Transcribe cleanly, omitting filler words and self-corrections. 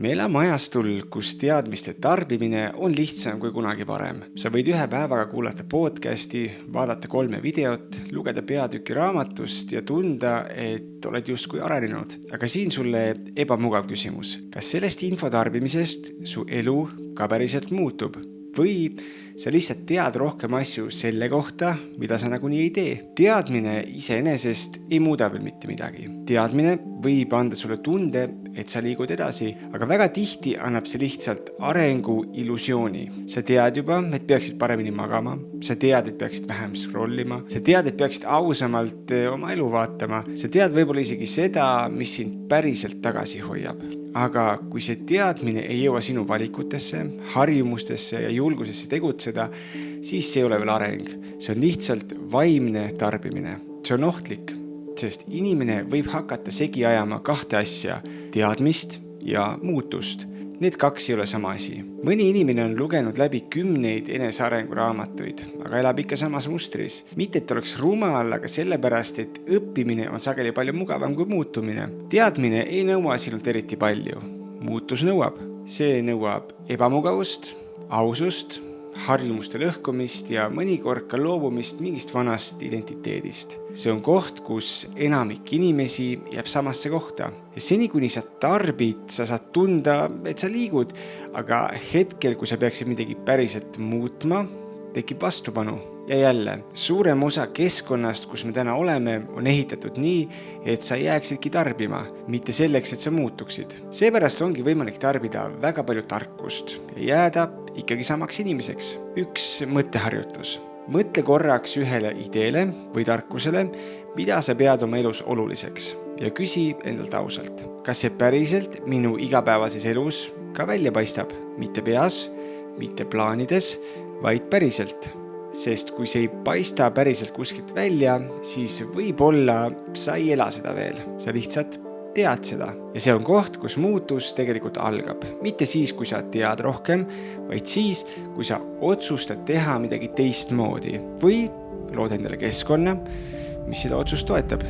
Me elame ajastul, kus teadmiste tarbimine on lihtsam kui kunagi varem. Sa võid ühe päevaga kuulata podcasti, vaadata 3 videot, lugeda peatüki raamatust ja tunda, et oled justkui arenenud. Aga siin sulle ebamugav küsimus. Kas sellest info tarbimisest su elu ka päriselt muutub? Või sa lihtsalt tead rohkem asju selle kohta, mida sa nagunii ei tee. Teadmine iseenesest ei muuda veel mitte midagi. Teadmine võib anda sulle tunde, et sa liigud edasi, aga väga tihti annab see lihtsalt arengu illusiooni. Sa tead juba, et peaksid paremini magama, sa tead, et peaksid vähem scrollima, sa tead, et peaksid ausamalt oma elu vaatama, sa tead võib-olla isegi seda, mis sind päriselt tagasi hoiab. Aga kui see teadmine ei jõua sinu valikutesse, harjumustesse ja julgusesse tegutseda, siis see ei ole veel areng. See on lihtsalt vaimne tarbimine. See on ohtlik, sest inimene võib hakata segi ajama 2 asja, teadmist ja muutust. Need 2 ei ole sama asi. Mõni inimene on lugenud läbi 10 enesearengu raamatuid, aga elab ikka samas mustris. Mitte et oleks rumal, aga sellepärast, et õppimine on sageli palju mugavam kui muutumine. Teadmine ei nõua sinult eriti palju. Muutus nõuab. See nõuab ebamugavust, ausust, harjumuste lõhkumist ja mõnikord ka loobumist mingist vanast identiteedist. See on koht, kus enamik inimesi jääb samasse kohta. Ja seni, kuni sa tarbid, sa saad tunda, et sa liigud, aga hetkel, kui sa peaksid midagi päriselt muutma, tekib vastupanu. Ja jälle, suurem osa keskkonnast, kus me täna oleme, on ehitatud nii, et sa jääksidki tarbima, mitte selleks, et sa muutuksid. Seepärast ongi võimalik tarbida väga palju tarkust ja jääda ikkagi samaks inimeseks. Üks mõtteharjutus. Mõtle korraks ühele ideele või tarkusele, mida sa pead oma elus oluliseks ja küsi endalt ausalt. Kas see päriselt minu igapäevases elus ka välja paistab? Mitte peas, mitte plaanides, vaid päriselt. Sest kui see ei paista päriselt kuskilt välja, siis võib-olla sa ei ela seda veel. Sa lihtsalt tead seda. Ja see on koht, kus muutus tegelikult algab. Mitte siis, kui sa tead rohkem, vaid siis, kui sa otsustad teha midagi teistmoodi. Või lood endale keskkonna, mis seda otsust toetab.